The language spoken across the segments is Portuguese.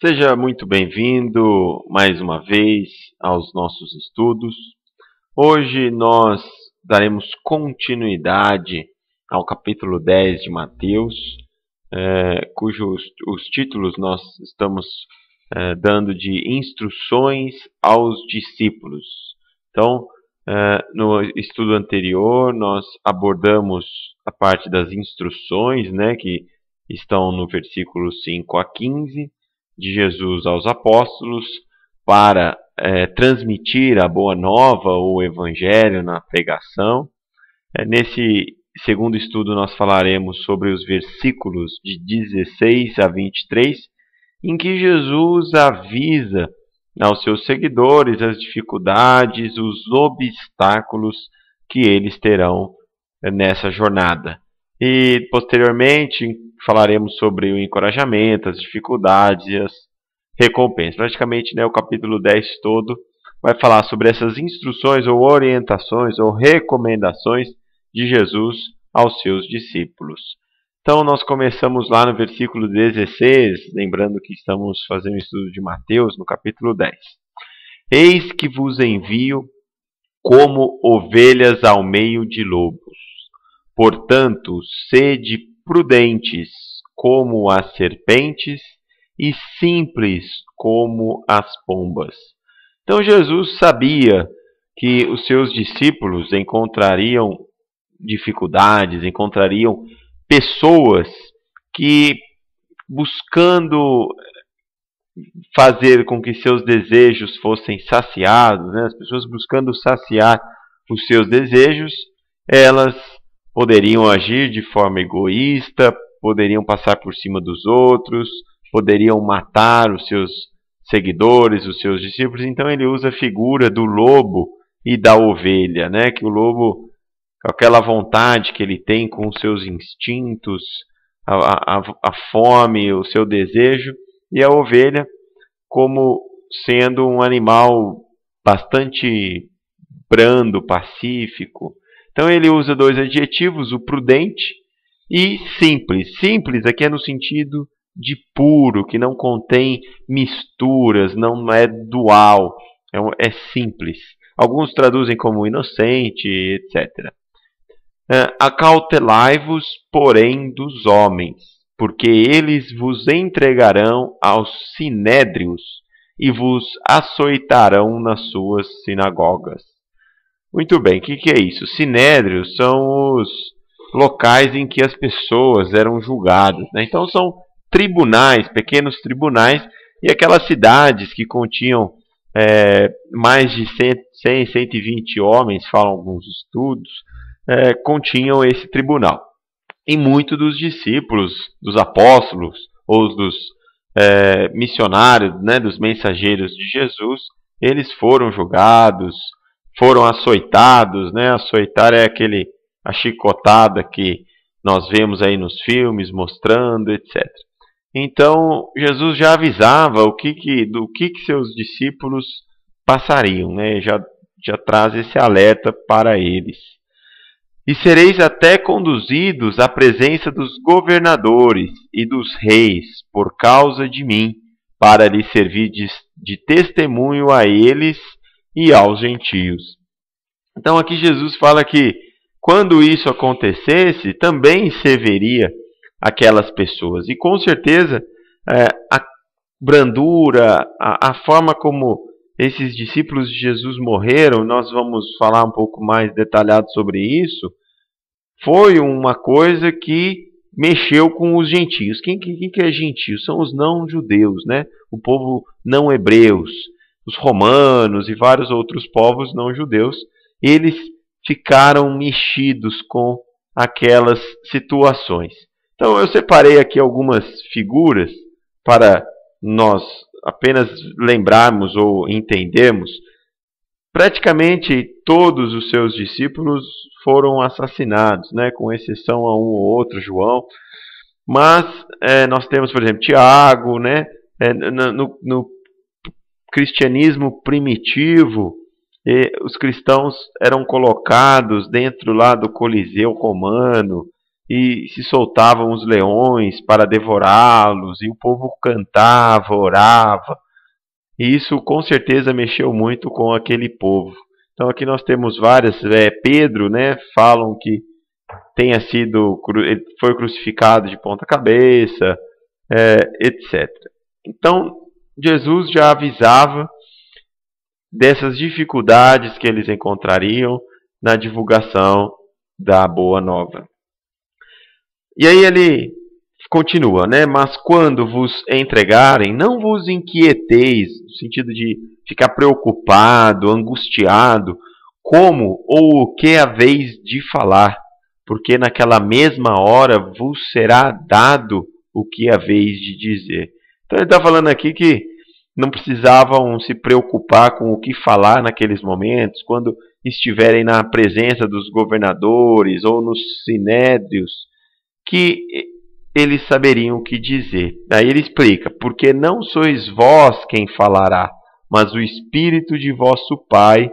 Seja muito bem-vindo mais uma vez aos nossos estudos. Hoje nós daremos continuidade ao capítulo 10 de Mateus, cujos os títulos nós estamos dando de instruções aos discípulos. Então, no estudo anterior nós abordamos a parte das instruções, que estão no versículo 5 a 15, de Jesus aos apóstolos para transmitir a boa nova ou o evangelho na pregação. Nesse segundo estudo nós falaremos sobre os versículos de 16 a 23, em que Jesus avisa aos seus seguidores as dificuldades, os obstáculos que eles terão nessa jornada. E posteriormente falaremos sobre o encorajamento, as dificuldades e as recompensas. Praticamente, o capítulo 10 todo vai falar sobre essas instruções ou orientações ou recomendações de Jesus aos seus discípulos. Então nós começamos lá no versículo 16, lembrando que estamos fazendo o estudo de Mateus no capítulo 10. Eis que vos envio como ovelhas ao meio de lobos. Portanto, sede prudentes como as serpentes e simples como as pombas. Então Jesus sabia que os seus discípulos encontrariam dificuldades, encontrariam pessoas que, buscando fazer com que seus desejos fossem saciados, as pessoas buscando saciar os seus desejos, elas poderiam agir de forma egoísta, poderiam passar por cima dos outros, poderiam matar os seus seguidores, os seus discípulos. Então ele usa a figura do lobo e da ovelha, que o lobo, com aquela vontade que ele tem com os seus instintos, a fome, o seu desejo, e a ovelha como sendo um animal bastante brando, pacífico. Então ele usa dois adjetivos, o prudente e simples. Simples aqui é no sentido de puro, que não contém misturas, não é dual, é simples. Alguns traduzem como inocente, etc. Acautelai-vos, porém, dos homens, porque eles vos entregarão aos sinédrios e vos açoitarão nas suas sinagogas. Muito bem, o que é isso? Sinédrios são os locais em que as pessoas eram julgadas. Então são tribunais, pequenos tribunais, e aquelas cidades que continham mais de 100, 120 homens, falam alguns estudos, continham esse tribunal. E muitos dos discípulos, dos apóstolos, ou dos missionários, dos mensageiros de Jesus, eles foram julgados, foram açoitados, Açoitar é a chicotada que nós vemos aí nos filmes, mostrando, etc. Então, Jesus já avisava do que seus discípulos passariam, já traz esse alerta para eles. E sereis até conduzidos à presença dos governadores e dos reis, por causa de mim, para lhes servir de testemunho a eles e aos gentios. Então aqui Jesus fala que quando isso acontecesse, também serviria aquelas pessoas. E com certeza a brandura, a forma como esses discípulos de Jesus morreram, nós vamos falar um pouco mais detalhado sobre isso, foi uma coisa que mexeu com os gentios. Quem que é gentio? São os não-judeus, o povo não-hebreus, os romanos e vários outros povos não-judeus. Eles ficaram mexidos com aquelas situações. Então eu separei aqui algumas figuras para nós apenas lembrarmos ou entendermos. Praticamente todos os seus discípulos foram assassinados, com exceção a um ou outro, João. Mas nós temos, por exemplo, Tiago, no cristianismo primitivo, os cristãos eram colocados dentro lá do Coliseu romano, e se soltavam os leões para devorá-los, e o povo cantava, orava, e isso com certeza mexeu muito com aquele povo. Então aqui nós temos várias, Pedro, né, falam que tenha sido, ele foi crucificado de ponta cabeça, etc. Então Jesus já avisava dessas dificuldades que eles encontrariam na divulgação da Boa Nova. E aí ele continua, né? Mas quando vos entregarem, não vos inquieteis, no sentido de ficar preocupado, angustiado, como ou o que haveis de falar, porque naquela mesma hora vos será dado o que haveis de dizer. Então ele está falando aqui que não precisavam se preocupar com o que falar naqueles momentos, quando estiverem na presença dos governadores ou nos sinédrios, que eles saberiam o que dizer. Daí ele explica, porque não sois vós quem falará, mas o Espírito de vosso Pai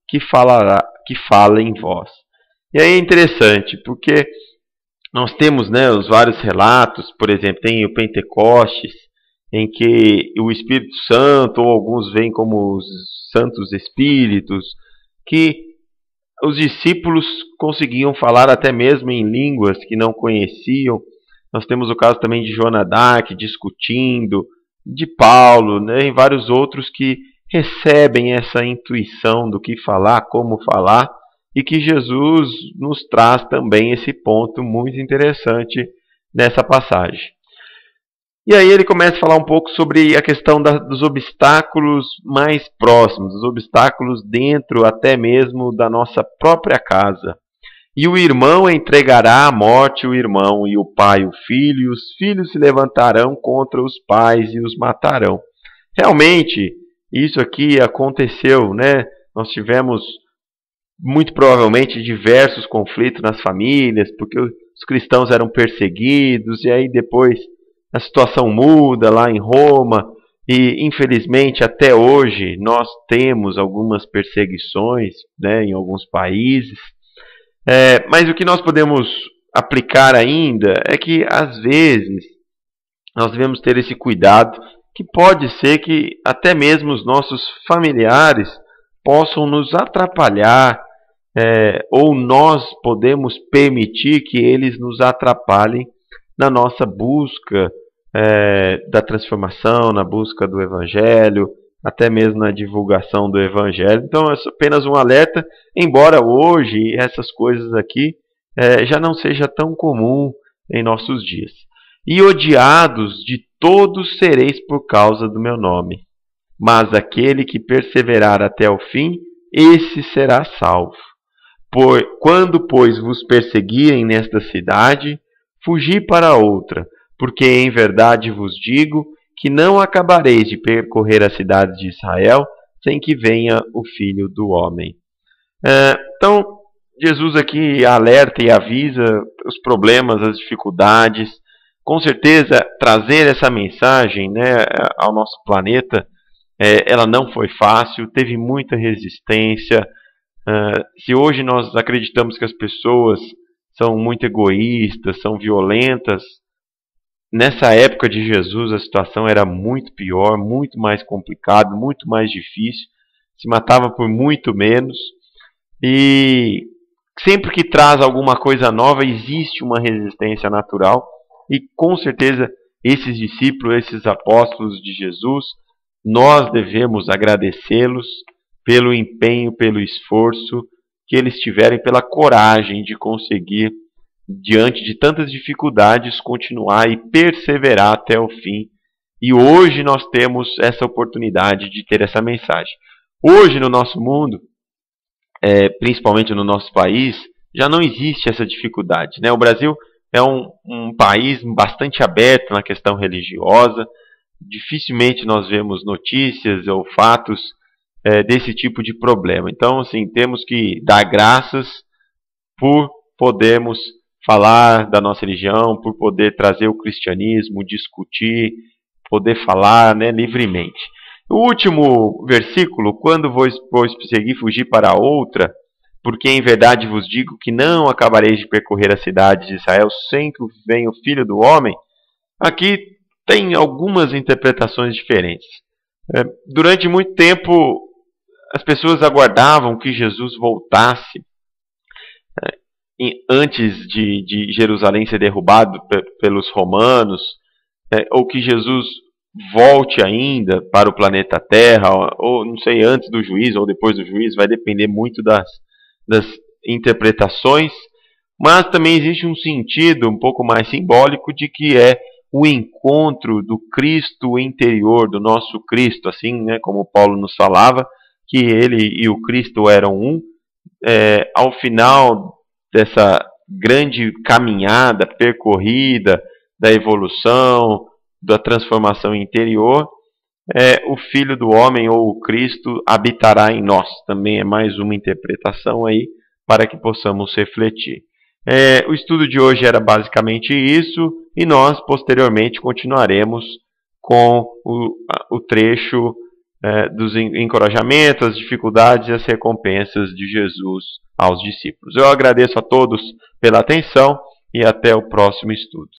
que fala em vós. E aí é interessante, porque nós temos, né, os vários relatos, por exemplo, tem o Pentecostes, em que o Espírito Santo, ou alguns veem como os Santos Espíritos, que os discípulos conseguiam falar até mesmo em línguas que não conheciam. Nós temos o caso também de Joana d'Arc discutindo, de Paulo, né, e vários outros que recebem essa intuição do que falar, como falar, e que Jesus nos traz também esse ponto muito interessante nessa passagem. E aí ele começa a falar um pouco sobre a questão dos obstáculos mais próximos, dos obstáculos dentro até mesmo da nossa própria casa. E o irmão entregará à morte o irmão, e o pai o filho, e os filhos se levantarão contra os pais e os matarão. Realmente, isso aqui aconteceu, né? Nós tivemos, muito provavelmente, diversos conflitos nas famílias, porque os cristãos eram perseguidos, e aí depois a situação muda lá em Roma, e infelizmente até hoje nós temos algumas perseguições, né, em alguns países. Mas o que nós podemos aplicar ainda é que às vezes nós devemos ter esse cuidado, que pode ser que até mesmo os nossos familiares possam nos atrapalhar, ou nós podemos permitir que eles nos atrapalhem na nossa busca da transformação, na busca do Evangelho, até mesmo na divulgação do Evangelho. Então é apenas um alerta, embora hoje essas coisas aqui já não seja tão comum em nossos dias. E odiados de todos sereis por causa do meu nome, mas aquele que perseverar até o fim, esse será salvo. Quando, pois, vos perseguirem nesta cidade, fugi para outra, porque em verdade vos digo que não acabareis de percorrer as cidades de Israel sem que venha o Filho do Homem. Então, Jesus aqui alerta e avisa os problemas, as dificuldades. Com certeza, trazer essa mensagem, né, ao nosso planeta, ela não foi fácil, teve muita resistência. Se hoje nós acreditamos que as pessoas são muito egoístas, são violentas, nessa época de Jesus a situação era muito pior, muito mais complicada, muito mais difícil, se matava por muito menos, e sempre que traz alguma coisa nova existe uma resistência natural, e com certeza esses discípulos, esses apóstolos de Jesus, nós devemos agradecê-los pelo empenho, pelo esforço que eles tiverem, pela coragem de conseguir, diante de tantas dificuldades, continuar e perseverar até o fim. E hoje nós temos essa oportunidade de ter essa mensagem. Hoje no nosso mundo, principalmente no nosso país, já não existe essa dificuldade, né? O Brasil é um país bastante aberto na questão religiosa. Dificilmente nós vemos notícias ou fatos desse tipo de problema. Então, assim, temos que dar graças por podermos falar da nossa religião, por poder trazer o cristianismo, discutir, poder falar, né, livremente. O último versículo, quando vos perseguir, fugir para outra, Porque em verdade vos digo que não acabareis de percorrer as cidades de Israel sem que venha o Filho do Homem. Aqui tem algumas interpretações diferentes. Durante muito tempo, as pessoas aguardavam que Jesus voltasse antes de Jerusalém ser derrubado pelos romanos, ou que Jesus volte ainda para o planeta Terra, ou não sei, antes do juízo ou depois do juízo, vai depender muito das interpretações, mas também existe um sentido um pouco mais simbólico de que é o encontro do Cristo interior, do nosso Cristo, assim, né, como Paulo nos falava, que ele e o Cristo eram um. Ao final dessa grande caminhada, percorrida, da evolução, da transformação interior, o Filho do Homem ou o Cristo habitará em nós. Também é mais uma interpretação aí para que possamos refletir. O estudo de hoje era basicamente isso e nós posteriormente continuaremos com o trecho dos encorajamentos, as dificuldades e as recompensas de Jesus aos discípulos. Eu agradeço a todos pela atenção e até o próximo estudo.